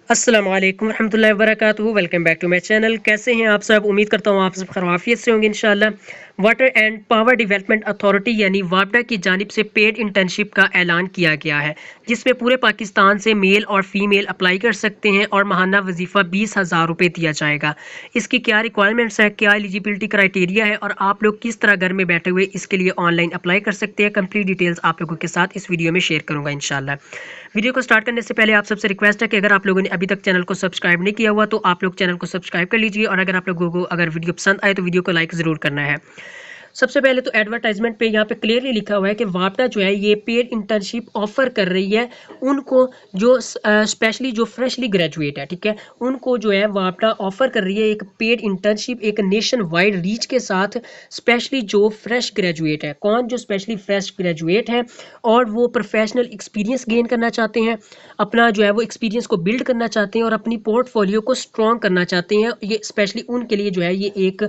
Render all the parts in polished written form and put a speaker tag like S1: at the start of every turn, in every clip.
S1: अस्सलाम वालेकुम रहमतुल्लाहि व बरकातुहू। Welcome back to my channel. कैसे हैं आप सब? उम्मीद करता हूँ आप सब खैरियत से होंगे इंशाल्लाह। Water and power development authority यानी वापडा की जानिब से पेड इंटर्नशिप का ऐलान किया गया है, जिसमें पूरे पाकिस्तान से मेल और फीमेल अप्लाई कर सकते हैं और माहाना वजीफ़ा 20,000 रुपये दिया जाएगा। इसकी क्या रिक्वायरमेंट्स है, क्या एलिजिबिलिटी क्राइटेरिया है और आप लोग किस तरह घर में बैठे हुए इसके लिए ऑनलाइन अप्लाई कर सकते हैं, कंप्लीट डिटेल्स आप लोगों के साथ इस वीडियो में शेयर करूँगा इंशाल्लाह। वीडियो को स्टार्ट करने से पहले आप सबसे रिक्वेस्ट है कि अगर आप लोगों ने अभी तक चैनल को सब्सक्राइब नहीं किया हुआ तो आप लोग चैनल को सब्सक्राइब कर लीजिए, और अगर आप लोगों को अगर वीडियो पसंद आए तो वीडियो को लाइक ज़रूर करना है। सबसे पहले तो एडवर्टाइजमेंट पे यहाँ पे क्लियरली लिखा हुआ है कि वापडा जो है ये पेड इंटर्नशिप ऑफर कर रही है उनको जो स्पेशली जो फ्रेशली ग्रेजुएट है, ठीक है, उनको जो है वापडा ऑफर कर रही है एक पेड इंटर्नशिप एक नेशन वाइड रीच के साथ। स्पेशली जो फ्रेश ग्रेजुएट है, कौन जो स्पेशली फ्रेश ग्रेजुएट है और वो प्रोफेशनल एक्सपीरियंस गेन करना चाहते हैं, अपना जो है वो एक्सपीरियंस को बिल्ड करना चाहते हैं और अपनी पोर्टफोलियो को स्ट्रॉन्ग करना चाहते हैं, ये स्पेशली उनके लिए जो है ये एक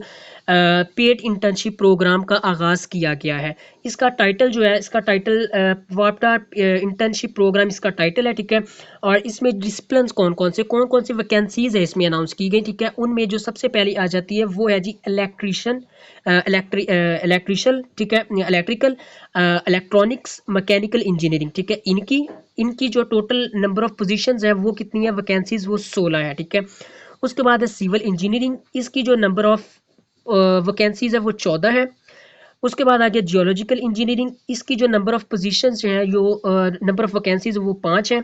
S1: पेड इंटर्नशिप प्रोग्राम का आगाज़ किया गया है। इसका टाइटल जो है, इसका टाइटल वापडा इंटर्नशिप प्रोग्राम इसका टाइटल है, ठीक है। और इसमें डिसिप्लिन कौन कौन सी वैकेंसीज है इसमें अनाउंस की गई, ठीक है। उनमें जो सबसे पहली आ जाती है वो है जी इलेक्ट्रिशियन, इलेक्ट्रिशियल, ठीक है, इलेक्ट्रिकल, इलेक्ट्रॉनिक्स, मैकेनिकल इंजीनियरिंग, ठीक है। इनकी इनकी जो टोटल नंबर ऑफ पोजीशंस है वो कितनी है, वैकेंसीज वो 16 है, ठीक है। उसके बाद है सिविल इंजीनियरिंग, इसकी जो नंबर ऑफ वैकेंसीज है वो 14 है। उसके बाद आ गया जियोलॉजिकल इंजीनियरिंग, इसकी जो नंबर ऑफ पोजीशंस जो है जो नंबर ऑफ वैकेंसीज वो 5 है।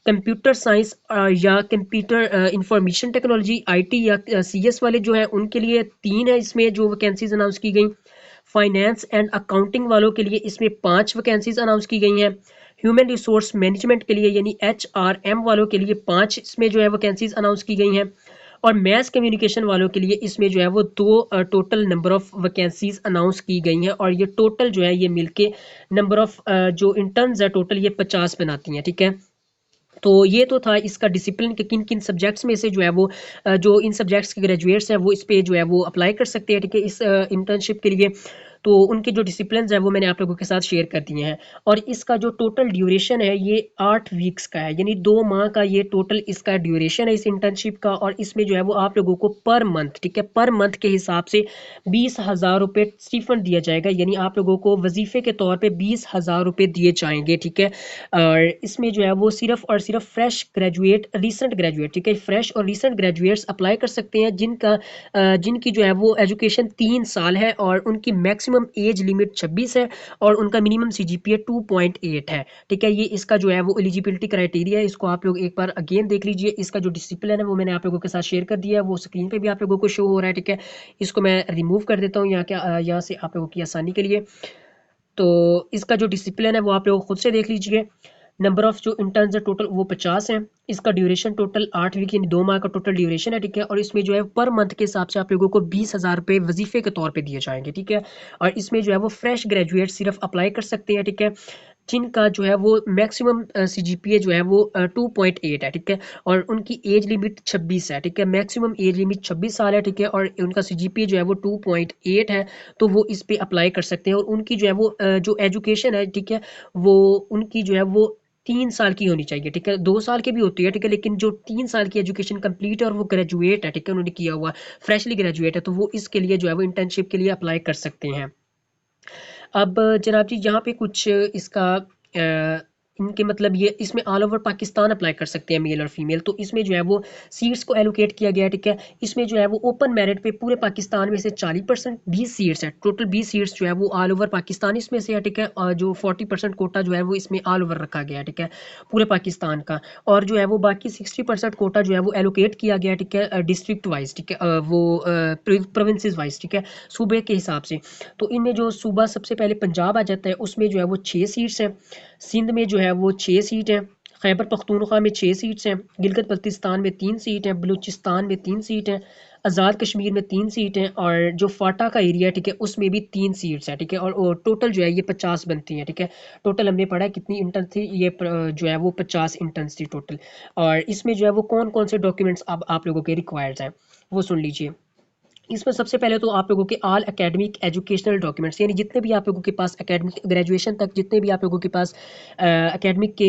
S1: कंप्यूटर साइंस या कंप्यूटर इंफॉर्मेशन टेक्नोलॉजी आईटी या सीएस वाले जो है उनके लिए 3 है इसमें जो वैकेंसीज अनाउंस की गई। फाइनेंस एंड अकाउंटिंग वालों के लिए इसमें 5 वैकेंसीज अनाउंस की गई हैं। ह्यूमन रिसोर्स मैनेजमेंट के लिए यानी एचआरएम वालों के लिए 5 इसमें जो है वैकेंसीज अनाउंस की गई हैं। और मैस कम्युनिकेशन वालों के लिए इसमें जो है वो 2 total number of vacancies announce की गई हैं, और ये टोटल जो है ये मिलके नंबर ऑफ जो इंटर्न्स है टोटल ये 50 बनाती हैं, ठीक है। तो ये तो था इसका डिसिप्लिन के किन किन सब्जेक्ट्स में से जो है वो जो इन सब्जेक्ट्स के ग्रेजुएट्स हैं वो इस पे जो है वो अप्लाई कर सकते हैं, ठीक है, इस इंटर्नशिप के लिए। तो उनके जो डिसिप्लिन है वो मैंने आप लोगों के साथ शेयर कर दिए हैं। और इसका जो टोटल ड्यूरेशन है ये 8 वीक्स का है, यानी 2 माह का ये टोटल इसका ड्यूरेशन है इस इंटर्नशिप का। और इसमें जो है वो आप लोगों को पर मंथ, ठीक है, पर मंथ के हिसाब से 20,000 रुपये स्टीफंड दिया जाएगा, यानी आप लोगों को वजीफे के तौर पे 20,000 रुपये दिए जाएंगे, ठीक है। और इसमें जो है वो सिर्फ और सिर्फ फ्रेश ग्रेजुएट, रिसेंट ग्रेजुएट, ठीक है, फ्रेश और रिसेंट ग्रेजुएट्स अप्लाई कर सकते हैं जिनकी जो है वो एजुकेशन 3 साल है और उनकी मैक्सिमम एज लिमिट 26 है और उनका मिनिमम सीजीपीए 2.8 है, ठीक है। ये इसका जो है वो एलिजिबिलिटी क्राइटेरिया है, इसको आप लोग एक बार अगेन देख लीजिए। इसका जो डिसिप्लिन है वो मैंने आप लोगों के साथ शेयर कर दिया है, वो स्क्रीन पे भी आप लोगों को शो हो रहा है, ठीक है। इसको मैं रिमूव कर देता हूँ यहाँ से आप लोगों की आसानी के लिए। तो इसका जो डिसिप्लिन है वो आप लोग खुद से देख लीजिए। नंबर ऑफ जो इंटर्न्स है टोटल वो 50 हैं। इसका ड्यूरेशन टोटल 8 वीक यानी 2 माह का टोटल ड्यूरेशन है, ठीक है। और इसमें जो है पर मंथ के हिसाब से आप लोगों को 20,000 रुपये वजीफे के तौर पे दिए जाएंगे, ठीक है। और इसमें जो है वो फ्रेश ग्रेजुएट सिर्फ अप्लाई कर सकते हैं, ठीक है, जिनका जो है वो मैक्सिमम सीजीपीए जो है वो 2.8 है, ठीक है। और उनकी एज लिमिट 26 है, ठीक है, मैक्सिमम एज लिमिट 26 साल है, ठीक है। और उनका सीजीपीए जो है वो 2.8 है, तो वो इस पे अप्लाई कर सकते हैं। और उनकी जो है वो जो एजुकेशन है, ठीक है, वो उनकी जो है वो 3 साल की होनी चाहिए, ठीक है। 2 साल की भी होती है, ठीक है, लेकिन जो 3 साल की एजुकेशन कंप्लीट है और वो ग्रेजुएट है, ठीक है, उन्होंने किया हुआ फ्रेशली ग्रेजुएट है, तो वो इसके लिए जो है वो इंटर्नशिप के लिए अप्लाई कर सकते हैं। अब जनाब जी यहाँ पे कुछ इसका इनके मतलब ये इसमें ऑल ओवर पाकिस्तान अप्लाई कर सकते हैं मेल और फीमेल। तो इसमें जो है वो सीट्स को एलोकेट किया गया है, ठीक है। इसमें जो है वो ओपन मेरिट पे पूरे पाकिस्तान में से 40% 20 सीट्स है, टोटल 20 सीट्स जो है वो ऑल ओवर पाकिस्तान इसमें से है, ठीक है। और जो 40% कोटा जो है वो इसमें ऑल ओवर रखा गया है, ठीक है, पूरे पाकिस्तान का। और जो है वो बाकी 60% कोटा जो है वो एलोकेट किया गया है, ठीक है, डिस्ट्रिक्ट वाइज, ठीक है, वो प्रोविंसेस वाइज, ठीक है, सूबे के हिसाब से। तो इनमें जो सूबा सबसे पहले पंजाब आ जाता है, उसमें जो है वो 6 सीट्स हैं। सिंध में जो है वो 6 सीट हैं। खैबर पख्तूनख्वा में 6 सीट्स हैं। गिलगित बल्तिस्तान में 3 सीट हैं। बलूचिस्तान में 3 सीट हैं। आज़ाद कश्मीर में 3 सीट हैं। और जो फाटा का एरिया है, ठीक है, उसमें भी 3 सीट्स हैं, ठीक है। और टोटल जो है ये 50 बनती हैं, ठीक है। टोटल हमने पढ़ा कितनी इंटर्न थी, ये जो है वो 50 इंटर्न्स थी टोटल। और इसमें जो है वो कौन कौन से डॉक्यूमेंट्स अब आप लोगों के रिक्वायर्ड हैं वो सुन लीजिए। इसमें सबसे पहले तो आप लोगों के ऑल एकेडमिक एजुकेशनल डॉक्यूमेंट्स, यानी जितने भी आप लोगों के पास एकेडमिक ग्रेजुएशन तक जितने भी आप लोगों के पास एकेडमिक के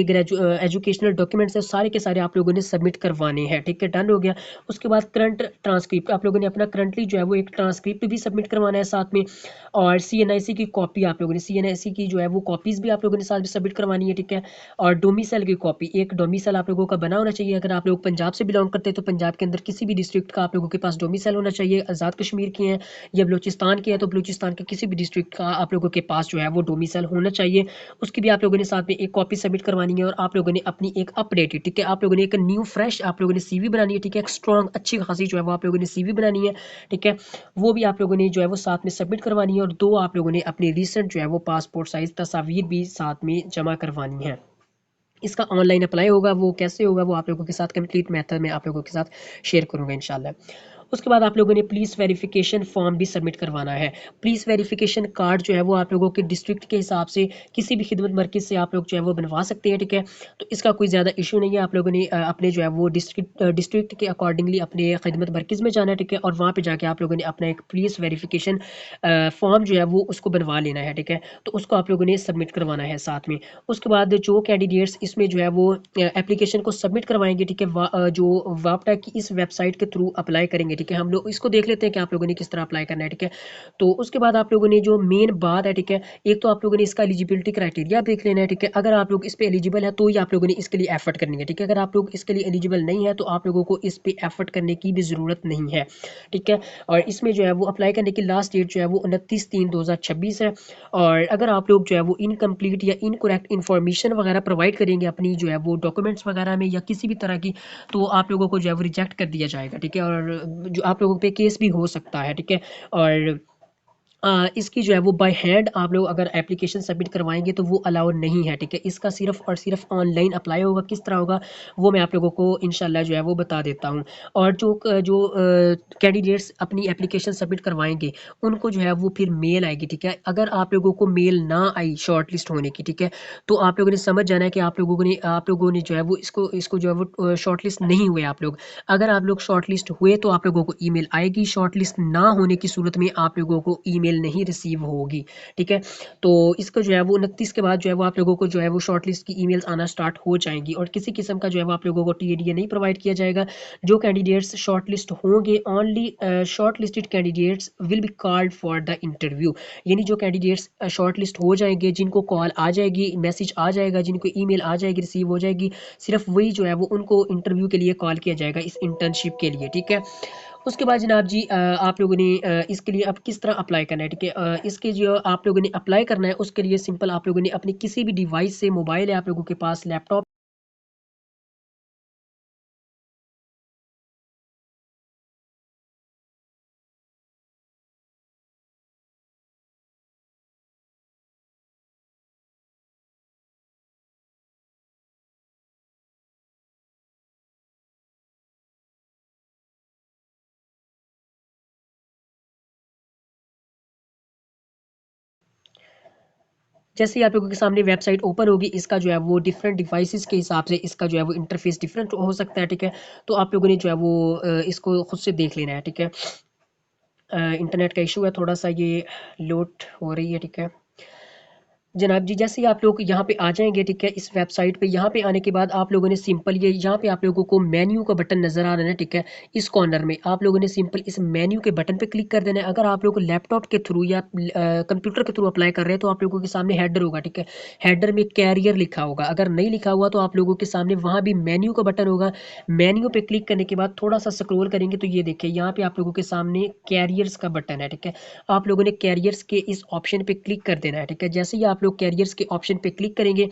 S1: एजुकेशनल डॉक्यूमेंट्स हैं, सारे के सारे आप लोगों ने सबमिट करवाने हैं। ठीक है, डन हो गया। उसके बाद करंट ट्रांसक्रिप्ट आप लोगों ने अपना करंटली जो है वो एक ट्रांसक्रिप्ट भी सबमिट करवाना है साथ में, और CNIC की कॉपी आप लोगों ने CNIC की जो है वो कॉपीज़ भी आप लोगों ने साथ में सबमिट करवानी है। ठीक है, और डोमिसाइल की कॉपी, एक डोमिसाइल आप लोगों का बना होना चाहिए। अगर आप लोग पंजाब से बिलोंग करते हैं तो पंजाब के अंदर किसी भी डिस्ट्रिक्ट का आप लोगों के पास डोमिसाइल होना चाहिए। आज़ाद कश्मीर के हैं या बलूचिस्तान के हैं तो बलूचिस्तान के किसी भी डिस्ट्रिक्ट का आप लोगों के पास जो है वो डोमिसाइल होना चाहिए। उसकी भी आप लोगों ने साथ में एक कॉपी सबमिट करवानी है, और आप लोगों ने अपनी एक अपडेटेड, ठीक है, आप लोगों ने एक न्यू फ्रेश आप लोगों ने CV बनानी है। ठीक है, एक स्ट्रॉन्ग अच्छी खासी जो है वो आप लोगों ने CV बनानी है। ठीक है, वो भी आप लोगों ने जो है वो साथ में सबमिट करवानी है, और 2 आप लोगों ने अपनी रिसेंट जो है वो पासपोर्ट साइज़ तस्वीर भी साथ में जमा करवानी है। इसका ऑनलाइन अप्लाई होगा, वो कैसे होगा वो आप लोगों के साथ कंप्लीट मेथड में आप लोगों के साथ शेयर करूँगा इंशाल्लाह। उसके बाद आप लोगों ने पुलिस वेरिफिकेशन फॉर्म भी सबमिट करवाना है। पुलिस वेरिफिकेशन कार्ड जो है वो आप लोगों के डिस्ट्रिक्ट के हिसाब से किसी भी खिदमत मरकज़ से आप लोग जो है वो बनवा सकते हैं। ठीक है, तो इसका कोई ज़्यादा इशू नहीं है। आप लोगों ने अपने जो है वो डिस्ट्रिक्ट के अकॉर्डिंगली अपने खिदमत मरकज़ में जाना है। ठीक है, और वहाँ पे जाके आप लोगों ने अपना एक पुलिस वेरिफिकेशन फॉर्म जो है वो उसको बनवा लेना है। ठीक है, तो उसको आप लोगों ने सबमिट करवाना है साथ में। उसके बाद जो कैंडिडेट्स इसमें जो है वो एप्लीकेशन को सबमिट करवाएंगे, ठीक है, जो वापटा की इस वेबसाइट के थ्रू अप्लाई करेंगे। ठीक है, हम लोग इसको देख लेते हैं कि आप लोगों ने किस तरह अप्लाई करना है। ठीक है, तो उसके बाद आप लोगों ने जो मेन बात है, ठीक है, एक तो आप लोगों ने इसका एलिजिबिलिटी क्राइटेरिया देख लेना है। ठीक है, अगर आप लोग इस पे एलिजिबल है तो ही आप लोगों ने इसके लिए एफर्ट करनी है। ठीक है, अगर आप लोग इसके लिए एलिजिबल नहीं है तो आप लोगों को इस पे एफर्ट करने की भी ज़रूरत नहीं है। ठीक है, और इसमें जो है वो अप्लाई करने की लास्ट डेट जो है वो 29/3/2026 है। और अगर आप लोग जो है वो इनकम्प्लीट या इनकरेक्ट इन्फॉर्मेशन वगैरह प्रोवाइड करेंगे अपनी जो है वो डॉक्यूमेंट्स वगैरह में या किसी भी तरह की, तो आप लोगों को जो है वो रिजेक्ट कर दिया जाएगा। ठीक है, और जो आप लोगों पे केस भी हो सकता है। ठीक है, और इसकी जो है वो बाय हैंड आप लोग अगर एप्लीकेशन सबमिट करवाएंगे तो वो अलाउ नहीं है। ठीक है, इसका सिर्फ और सिर्फ ऑनलाइन अप्लाई होगा। किस तरह होगा वो मैं आप लोगों को इंशाल्लाह जो है वो बता देता हूँ। और जो कैंडिडेट्स अपनी एप्लीकेशन सबमिट करवाएंगे उनको जो है वो फिर मेल आएगी। ठीक है, अगर आप लोगों को मेल ना आई शॉर्ट लिस्ट होने की, ठीक है, तो आप लोगों ने समझ जाना है कि आप लोगों ने जो है वो इसको जो है वो शॉर्ट लिस्ट नहीं हुए आप लोग। अगर आप लोग शॉर्ट लिस्ट हुए तो आप लोगों को ईमेल आएगी, शॉर्ट लिस्ट ना होने की सूरत में आप लोगों को ईमेल नहीं रिसीव होगी। ठीक है, तो इसको जो है वो 29 के बाद जो है वो आप लोगों को जो है वो शॉर्ट लिस्ट की ईमेल्स आना स्टार्ट हो जाएंगी, और किसी किस्म का जो है वो आप लोगों को TDA नहीं प्रोवाइड किया जाएगा। जो कैंडिडेट्स शॉर्ट लिस्ट होंगे, only short listed candidates will be called for the interview, यानी जो कैंडिडेट्स शॉर्ट लिस्ट हो जाएंगे, जिनको कॉल आ जाएगी, मैसेज आ जाएगा, जिनको ईमेल आ जाएगी, रिसीव हो जाएगी, सिर्फ वही जो है वो उनको इंटरव्यू के लिए कॉल किया जाएगा इस इंटर्नशिप के लिए। ठीक है, उसके बाद जनाब जी आप लोगों ने इसके लिए अब किस तरह अप्लाई करना है। ठीक है, इसके जो आप लोगों ने अप्लाई करना है उसके लिए सिंपल आप लोगों ने अपनी किसी भी डिवाइस से, मोबाइल है आप लोगों के पास, लैपटॉप, जैसे ही आप लोगों के सामने वेबसाइट ओपन होगी, इसका जो है वो डिफरेंट डिवाइसेस के हिसाब से इसका जो है वो इंटरफेस डिफरेंट हो सकता है। ठीक है, तो आप लोगों ने जो है वो इसको खुद से देख लेना है। ठीक है, इंटरनेट का इशू है थोड़ा सा, ये लोड हो रही है। ठीक है जनाब जी, जैसे ही आप लोग यहाँ पे आ जाएंगे, ठीक है, इस वेबसाइट पे, यहाँ पे आने के बाद आप लोगों ने सिंपल ये यहाँ पे आप लोगों को मेन्यू का बटन नज़र आ रहा है। ठीक है, इस कॉर्नर में आप लोगों ने सिंपल इस मेन्यू के बटन पे क्लिक कर देना है। अगर आप लोग लैपटॉप के थ्रू या कंप्यूटर के थ्रू अप्लाई कर रहे हैं तो आप लोगों के सामने हेडर होगा। ठीक है, हेडर में कैरियर लिखा होगा, अगर नहीं लिखा हुआ तो आप लोगों के सामने वहाँ भी मेन्यू का बटन होगा। मेन्यू पे क्लिक करने के बाद थोड़ा सा स्क्रॉल करेंगे तो ये देखिए यहाँ पे आप लोगों के सामने कैरियर्स का बटन है। ठीक है, आप लोगों ने कैरियर्स के इस ऑप्शन पे क्लिक कर देना है। ठीक है, जैसे ही आप लोग कैरियर्स के ऑप्शन पे क्लिक करेंगे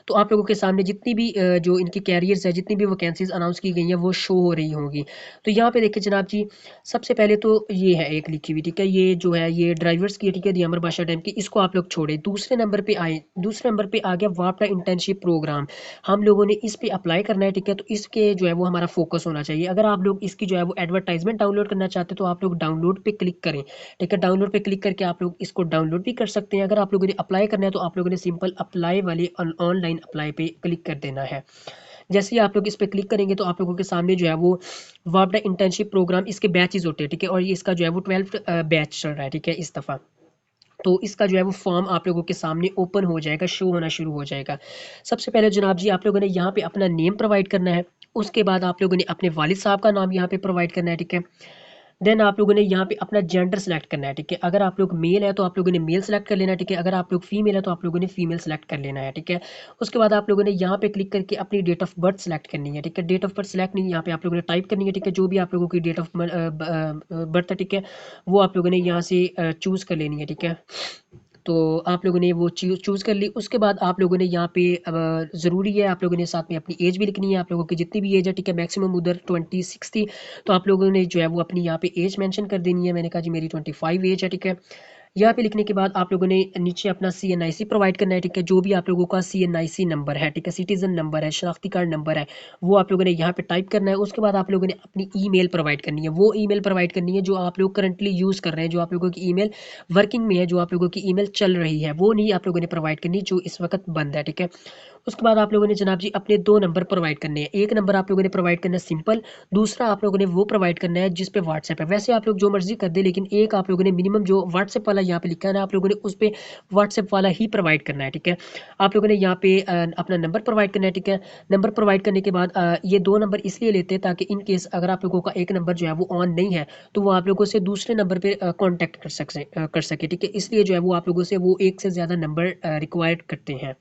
S1: तो आप लोगों के सामने जितनी भी जो इनकी कैरियर्स है, जितनी भी वैकेंसीज अनाउंस की गई हैं वो शो हो रही होंगी। तो यहाँ पे देखिए जनाब जी, सबसे पहले तो ये है एक लिखी हुई। ठीक है, ये जो है ये ड्राइवर्स की है। ठीक है, दी अमर बादशाह डैम की, इसको आप लोग छोड़े। दूसरे नंबर पे आए, दूसरे नंबर पे आ गया वापटा इंटर्नशिप प्रोग्राम, हम लोगों ने इस पे अप्लाई करना है। ठीक है, तो इसके जो है वो हमारा फोकस होना चाहिए। अगर आप लोग इसकी जो है वो एडवर्टाइजमेंट डाउनलोड करना चाहते हैं तो आप लोग डाउनलोड पे क्लिक करें। ठीक है, डाउनलोड पे क्लिक करके आप लोग इसको डाउनलोड भी कर सकते हैं। अगर आप लोगों ने अप्लाई करना है तो आप लोगों ने सिंपल अप्लाई वाली ऑनलाइन अप्लाई पे क्लिक कर देना है। जैसे ही आप लोग इस पर क्लिक करेंगे तो आप लोगों के सामने जो है वो वापडा इंटर्नशिप प्रोग्राम इसके बैचेज होते हैं, ठीक है, और ये इसका जो है वो 12th बैच चल रहा है, ठीक है, इस दफ़ा। तो इसका जो है वो फॉर्म आप लोगों के सामने ओपन हो जाएगा, शो होना शुरू हो जाएगा। सबसे पहले जनाब जी आप लोगों ने यहाँ पे अपना नेम प्रोवाइड करना है। उसके बाद आप लोगों ने अपने वालिद साहब का नाम यहाँ पे प्रोवाइड करना है, ठीक है। देन आप लोगों ने यहाँ पे अपना जेंडर सेलेक्ट करना है, ठीक है। अगर आप लोग मेल है तो आप लोगों ने मेल सेलेक्ट कर लेना है, ठीक है। अगर आप लोग फीमेल है तो आप लोगों ने फीमेल सेलेक्ट कर लेना है, ठीक है। उसके बाद आप लोगों ने यहाँ पे क्लिक करके अपनी डेट ऑफ बर्थ सेलेक्ट करनी है, ठीक है। डेट ऑफ बर्थ सेलेक्ट नहीं, यहाँ पे आप लोगों ने टाइप करनी है, ठीक है। जो भी आप लोगों की डेट ऑफ बर्थ है, ठीक है, वो आप लोगों ने यहाँ से चूज़ कर लेनी है, ठीक है। तो आप लोगों ने वो चूज़ कर ली। उसके बाद आप लोगों ने यहाँ पे ज़रूरी है आप लोगों ने साथ में अपनी एज भी लिखनी है, आप लोगों की जितनी भी एज है, ठीक है। मैक्सिमम उधर 26 थी, तो आप लोगों ने जो है वो अपनी यहाँ पे एज मेंशन कर देनी है। मैंने कहा जी मेरी 25 एज है, ठीक है। यहाँ पे लिखने के बाद आप लोगों ने नीचे अपना CNIC प्रोवाइड करना है, ठीक है। जो भी आप लोगों का CNIC नंबर है, ठीक है, सिटीजन नंबर है, शनाख्ती कार्ड नंबर है, वो आप लोगों ने यहाँ पे टाइप करना है। उसके बाद आप लोगों ने अपनी ईमेल प्रोवाइड करनी है, वो ईमेल प्रोवाइड करनी है जो आप लोग करंटली यूज़ कर रहे हैं, जो आप लोगों की ईमेल वर्किंग में है, जो आप लोगों की ईमेल चल रही है, वो नहीं आप लोगों ने प्रोवाइड करनी जो इस वक्त बंद है, ठीक है। उसके बाद आप लोगों ने जनाब जी अपने 2 नंबर प्रोवाइड करने हैं। एक नंबर आप लोगों ने प्रोवाइड करना है सिंपल, दूसरा आप लोगों ने वो प्रोवाइड करना है जिस पे व्हाट्सएप है। वैसे आप लोग जो मर्जी कर दे, लेकिन एक आप लोगों ने मिनिमम जो व्हाट्सएप वाला यहाँ पे लिखा है ना, आप लोगों ने उस पे व्हाट्सएप वाला ही प्रोवाइड करना है, ठीक है। आप लोगों ने यहाँ पे अपना नंबर प्रोवाइड करना है, ठीक है। नंबर प्रोवाइड करने के बाद ये 2 नंबर इसलिए लेते हैं ताकि इन केस अगर आप लोगों का एक नंबर जो है वो ऑन नहीं है तो वो आप लोगों से दूसरे नंबर पे कॉन्टैक्ट कर सके, ठीक है। इसलिए जो है वो आप लोगों से वो एक से ज़्यादा नंबर रिक्वायर्ड करते हैं।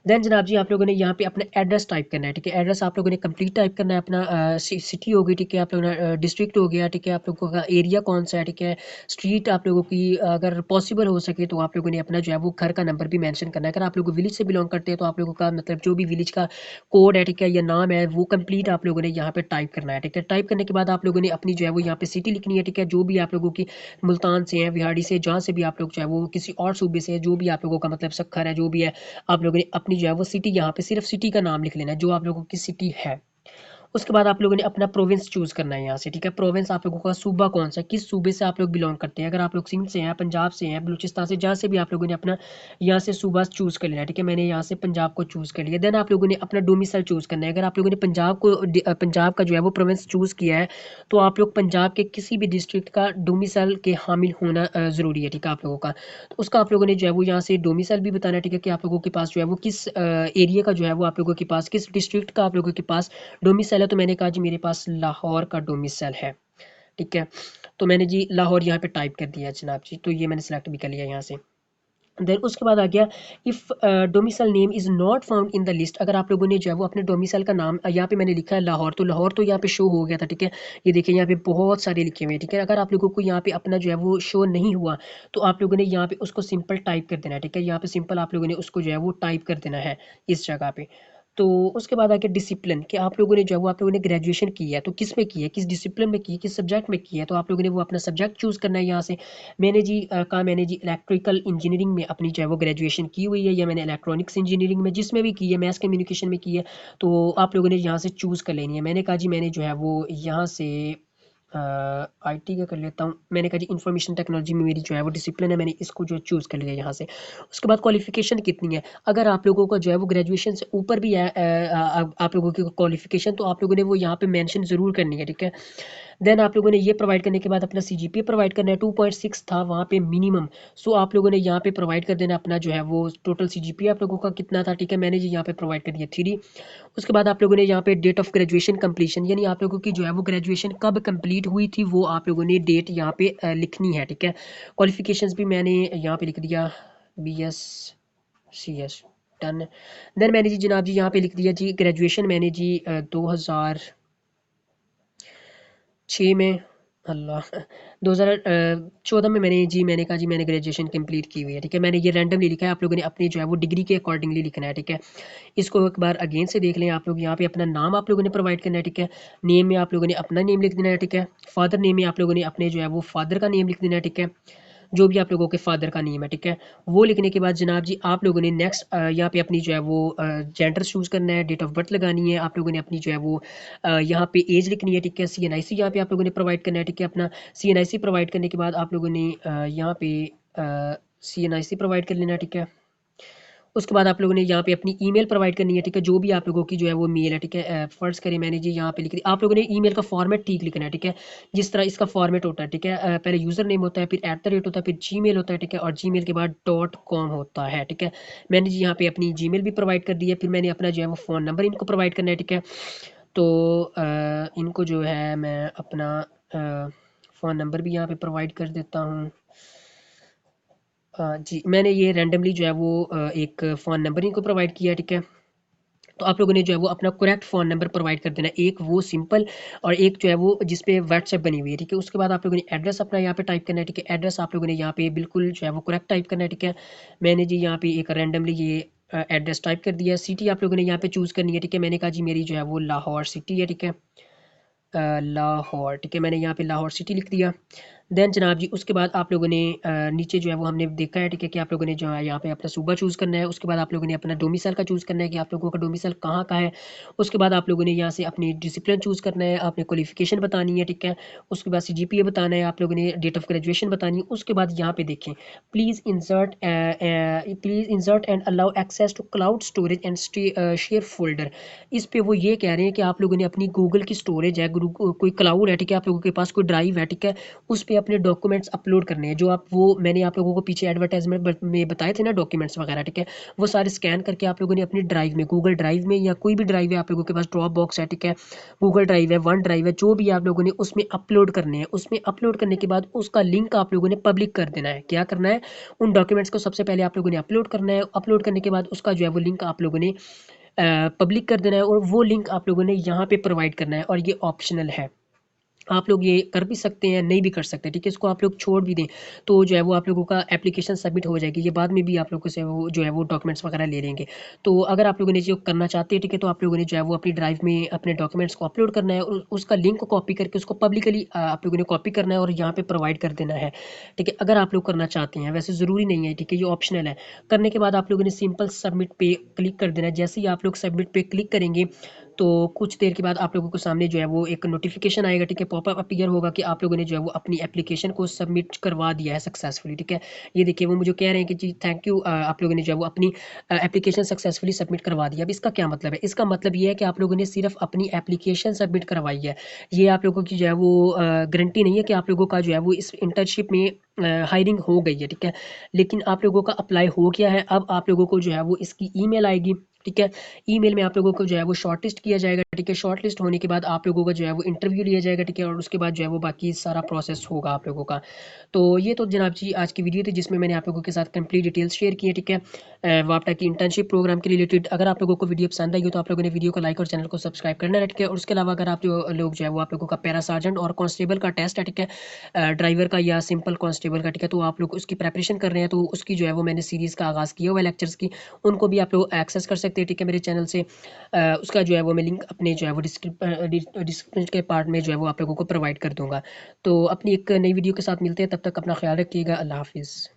S1: देन जनाब जी आप लोगों ने यहाँ पे अपना एड्रेस टाइप करना है, ठीक है। एड्रेस आप लोगों ने कंप्लीट टाइप करना है अपना, सिटी होगी, ठीक है, आप लोगों ने डिस्ट्रिक्ट हो गया, ठीक है, आप लोगों का एरिया कौन सा है, ठीक है। स्ट्रीट आप लोगों की अगर पॉसिबल हो सके तो आप लोगों ने अपना जो है वो घर का नंबर भी मेंशन करना है। अगर आप लोग विलेज से बिलोंग करते हैं तो आप लोगों का मतलब जो भी विलेज का कोड है, ठीक है, या नाम है, वो कंप्लीट आप लोगों ने यहाँ पे टाइप करना है, ठीक है। टाइप करने के बाद आप लोगों ने अपनी जो है वो यहाँ पे सिटी लिखनी है, ठीक है। जो भी आप लोगों की मुल्तान से है, बिहाड़ी से, जहाँ से भी आप लोग जो है वो किसी और सूबे से है, जो भी आप लोगों का मतलब सखर है, जो भी है, आप लोगों ने अपनी जो है वो सिटी यहाँ पे सिर्फ सिटी का नाम लिख लेना है जो आप लोगों की सिटी है। उसके बाद आप लोगों ने अपना प्रोविंस चूज़ करना है यहाँ से, ठीक है। प्रोविंस आप लोगों का सूबा कौन सा है, किस सूबे से आप लोग बिलोंग करते हैं। अगर आप लोग सिंध से हैं, पंजाब से हैं, बलूचिस्तान से, जहाँ से भी आप लोगों ने अपना यहाँ से सूबा चूज़ कर लेना है, ठीक है। मैंने यहाँ से पंजाब को चूज़ कर लिया। देन आप लोगों ने अपना डोमिसाइल चूज़ करना है। अगर आप लोगों ने पंजाब का जो है वो प्रोविंस चूज़ किया है तो आप लोग पंजाब के किसी भी डिस्ट्रिक्ट का डोमिसाइल के हामिल होना ज़रूरी है, ठीक है, आप लोगों का। तो उसका आप लोगों ने जो है वो यहाँ से डोमिसाइल भी बताना है, ठीक है, कि आप लोगों के पास जो है वो किस एरिया का जो है वो आप लोगों के पास किस डिस्ट्रिक्ट का आप लोगों के पास डोमिसाइल है। तो मैंने कहा जी मेरे पास लाहौर का डोमिसाइल है, ठीक है। तो मैंने जी लाहौर यहाँ पे टाइप कर दिया जनाब जी, तो ये मैंने सेलेक्ट भी कर लिया यहाँ से। देन उसके बाद आ गया if domicile name is not found in the list. अगर आप लोगों ने जो है वो अपने डोमिसाइल का नाम यहाँ पे मैंने लिखा है लाहौर, तो लाहौर तो यहाँ पे शो हो गया था, ठीक है। ये देखिए यहाँ पे बहुत सारे लिखे हुए हैं, ठीक है। अगर आप लोगों को यहाँ पे अपना जो है वो शो नहीं हुआ तो आप लोगों ने यहाँ पे उसको सिंपल टाइप कर देना है, ठीक है। यहाँ पे सिंपल आप लोगों ने उसको जो है वो टाइप कर देना है इस जगह पे। तो उसके बाद आके डिसिप्लिन कि आप लोगों ने जो है वो आप लोगों ने ग्रेजुएशन की है तो किस में की है, किस डिसिप्लिन में की है, किस सब्जेक्ट में की है। तो आप लोगों ने वो अपना सब्जेक्ट चूज़ करना है यहाँ से। मैंने जी इलेक्ट्रिकल इंजीनियरिंग में अपनी जो है वो ग्रेजुएशन की हुई है, या मैंने इलेक्ट्रॉनिक्स इंजीनियरिंग में जिसमें भी की है, मैथ्स कम्युनिकेशन में की है। तो आप लोगों ने यहाँ से चूज़ कर लेनी है। मैंने कहा जी मैंने जो है वो यहाँ से आईटी का कर लेता हूँ। मैंने कहा जी इंफॉर्मेशन टेक्नोलॉजी में मेरी जो है वो डिसिप्लिन है, मैंने इसको जो चूज़ कर लिया यहाँ से। उसके बाद क्वालिफिकेशन कितनी है, अगर आप लोगों का जो है वो ग्रेजुएशन से ऊपर भी है आप लोगों की क्वालिफिकेशन, तो आप लोगों ने वो यहाँ पे मेंशन ज़रूर करनी है, ठीक है। देन आप लोगों ने ये प्रोवाइड करने के बाद अपना CGPA प्रोवाइड करना है। 2.6 था वहाँ पे मिनिमम, सो आप लोगों ने यहाँ पे प्रोवाइड कर देना अपना जो है वो टोटल CGPA आप लोगों का कितना था, ठीक है। मैंने जी यहाँ पे प्रोवाइड कर दिया 3। उसके बाद आप लोगों ने यहाँ पे डेट ऑफ ग्रेजुएशन कंप्लीशन, यानी आप लोगों की जो है वो ग्रेजुएशन कब कंप्लीट हुई थी वो आप लोगों ने डेट यहाँ पे लिखनी है, ठीक है। क्वालिफिकेशंस भी मैंने यहाँ पे लिख दिया BSc डन। देन मैंने जी जनाब जी यहाँ पे लिख दिया जी ग्रेजुएशन मैंने जी 2006 में, अल्लाह 2014 में मैंने कहा जी मैंने ग्रेजुएशन कंप्लीट की हुई है, ठीक है। मैंने ये रैंडमली लिखा है, आप लोगों ने अपनी जो है वो डिग्री के अकॉर्डिंगली लिखना है, ठीक है। इसको एक बार अगेन से देख लें आप लोग। यहाँ पे अपना नाम आप लोगों ने प्रोवाइड करना है, ठीक है। नेम में आप लोगों ने अपना नेम लिख देना है, ठीक है। फादर नेम में आप लोगों ने अपने जो है वो फादर का नेम लिख देना है, ठीक है, जो भी आप लोगों के फादर का नेम है, ठीक है। वो लिखने के बाद जनाब जी आप लोगों ने नेक्स्ट यहाँ पे अपनी जो है वो जेंडर चूज़ करना है, डेट ऑफ बर्थ लगानी है, आप लोगों ने अपनी जो है वो यहाँ पे एज लिखनी है, ठीक है। CNIC यहाँ पे आप लोगों ने प्रोवाइड करना है, ठीक है। अपना CNIC प्रोवाइड करने के बाद आप लोगों ने यहाँ पे CNIC प्रोवाइड कर लेना है, ठीक है। उसके बाद आप लोगों ने यहाँ पे अपनी ईमेल प्रोवाइड करनी है, ठीक है, जो भी आप लोगों की जो है वो मेल है, ठीक है। फर्ज करें मैंने जी यहाँ पे लिख दी, आप लोगों ने ईमेल का फॉर्मेट ठीक लिखना है, ठीक है, जिस तरह इसका फॉर्मेट होता है, ठीक है। पहले यूज़र नेम होता है, फिर @ होता है, फिर जीमेल होता है, ठीक है, और जीमेल के बाद .com होता है, ठीक है। मैंने जी यहाँ पे अपनी जीमेल भी प्रोवाइड कर दी है, फिर मैंने अपना जो है वो फ़ोन नंबर इनको प्रोवाइड करना है, ठीक है। तो इनको जो है मैं अपना फ़ोन नंबर भी यहाँ पे प्रोवाइड कर देता हूँ। जी, मैंने ये रैंडमली जो है वो एक फ़ोन नंबर इनको प्रोवाइड किया है, ठीक है। तो आप लोगों ने जो है वो अपना करेक्ट फ़ोन नंबर प्रोवाइड कर देना है, एक वो सिंपल और एक जो है वो जिस पे व्हाट्सएप बनी हुई है, ठीक है। उसके बाद आप लोगों ने एड्रेस अपना यहाँ पे टाइप करना है, ठीक है। एड्रेस आप लोगों ने यहाँ पे बिल्कुल जो है वो करेक्ट टाइप करना है, ठीक है। मैंने जी यहाँ पे एक रैंडमली ये एड्रेस टाइप कर दिया है। सिटी आप लोगों ने यहाँ पे चूज़ करनी है, ठीक है। मैंने कहा जी मेरी जो है वो लाहौर सिटी है, ठीक है। लाहौर, ठीक है, मैंने यहाँ पे लाहौर सिटी लिख दिया। देन जनाब जी उसके बाद आप लोगों ने नीचे जो है वो हमने देखा है, ठीक है, कि आप लोगों ने जो है यहाँ पे अपना सूबा चूज़ करना है। उसके बाद आप लोगों ने अपना डोमिसाइल का चूज़ करना है कि आप लोगों का डोमिसाइल कहाँ का है। उसके बाद आप लोगों ने यहाँ से अपनी डिसिप्लिन चूज़ करना है, आपने क्वालिफिकेशन बतानी है, ठीक है। उसके बाद CGPA बताना है, आप लोगों ने डेट ऑफ ग्रेजुएशन बतानी है। उसके बाद यहाँ पे देखें, please insert and allow access to cloud storage and share folder. इस पे वो ये कह रहे हैं कि आप लोगों ने अपनी गूगल की स्टोरेज है, कोई क्लाउड है, ठीक है, आप लोगों के पास कोई ड्राइव है, ठीक है, उस पे अपने डॉक्यूमेंट्स अपलोड करने हैं। जो आप वो मैंने आप लोगों को पीछे एडवर्टाइजमेंट में बताए थे ना डॉक्यूमेंट्स वगैरह, ठीक है, वो सारे स्कैन करके आप लोगों ने अपनी ड्राइव में, गूगल ड्राइव में या कोई भी ड्राइव है आप लोगों के पास, ड्रॉप बॉक्स है, ठीक है, गूगल ड्राइव है, वन ड्राइव है, जो भी आप लोगों ने उसमें अपलोड करने हैं। उसमें अपलोड करने के बाद उसका लिंक आप लोगों ने पब्लिक कर देना है। क्या करना है, उन डॉक्यूमेंट्स को सबसे पहले आप लोगों ने अपलोड करना है। अपलोड करने के बाद उसका जो है वो लिंक आप लोगों ने पब्लिक कर देना है, और वो लिंक आप लोगों ने यहाँ पे प्रोवाइड करना है, और ये ऑप्शनल है। आप लोग ये कर भी सकते हैं, नहीं भी कर सकते, ठीक है। इसको आप लोग छोड़ भी दें तो जो है वो आप लोगों का एप्लीकेशन सबमिट हो जाएगी। ये बाद में भी आप लोगों से वो जो है वो डॉक्यूमेंट्स वगैरह ले लेंगे। तो अगर आप लोगों ने जो करना चाहते हैं, ठीक है, तो आप लोगों ने जो है वो अपनी ड्राइव में अपने डॉक्यूमेंट्स को अपलोड करना है, और उसका लिंक को कॉपी करके उसको पब्लिकली आप लोगों ने कॉपी करना है और यहाँ पे प्रोवाइड कर देना है, ठीक है, अगर आप लोग करना चाहते हैं। वैसे ज़रूरी नहीं है, ठीक है, ये ऑप्शनल है। करने के बाद आप लोगों ने सिंपल सबमिट पे क्लिक कर देना है। जैसे ही आप लोग सबमिट पे क्लिक करेंगे तो कुछ देर के बाद आप लोगों को सामने जो है वो एक नोटिफिकेशन आएगा, ठीक है, पॉपअप अपीयर होगा कि आप लोगों ने जो है वो अपनी एप्लीकेशन को सबमिट करवा दिया है सक्सेसफुली, ठीक है। ये देखिए वो मुझे कह रहे हैं कि जी थैंक यू, आप लोगों ने जो है वो अपनी एप्लीकेशन सक्सेसफुली सबमिट करवा दिया। अब इसका क्या मतलब है, इसका मतलब ये है कि आप लोगों ने सिर्फ अपनी एप्लीकेशन सबमिट करवाई है। ये आप लोगों की जो है वो गारंटी नहीं है कि आप लोगों का जो है वो इस इंटर्नशिप में हायरिंग हो गई है, ठीक है। लेकिन आप लोगों का अप्लाई हो गया है। अब आप लोगों को जो है वो इसकी ईमेल आएगी, ठीक है। ईमेल में आप लोगों को जो है वो शॉर्टलिस्ट किया जाएगा, ठीक है। शॉर्टलिस्ट होने के बाद आप लोगों का जो है वो इंटरव्यू लिया जाएगा, ठीक है, और उसके बाद जो है वो बाकी सारा प्रोसेस होगा आप लोगों का। तो ये तो जनाब जी आज की वीडियो थी जिसमें मैंने आप लोगों के साथ कंप्लीट डिटेल्स शेयर की है, ठीक है, वापटा की इंटर्नशिप प्रोग्राम के रिलेटेड। अगर आप लोगों को वीडियो पसंद आई हो तो आप लोगों ने वीडियो को लाइक और चैनल को सब्सक्राइब करना है, ठीक है। और उसके अलावा अगर आप जो लोग जो है वो आप लोगों का पैरा सार्जेंट और कांस्टेबल का टेस्ट है, ठीक है, ड्राइवर का या सिंपल कांस्टेबल का, ठीक है, तो आप लोग उसकी प्रेपरेशन कर रहे हैं तो उसकी जो है वो मैंने सीरीज़ का आगाज़ किया हुआ है लेक्चर्स की, उनको भी आप लोग एक्सेस कर सकते हैं, ठीक है, मेरे चैनल से। उसका जो है वो मैं लिंक अपने जो है वो डिस्क्रिप्शन के पार्ट में जो है वो आप लोगों को प्रोवाइड कर दूंगा। तो अपनी एक नई वीडियो के साथ मिलते हैं, तब तक अपना ख्याल रखिएगा। अल्लाह हाफिज़।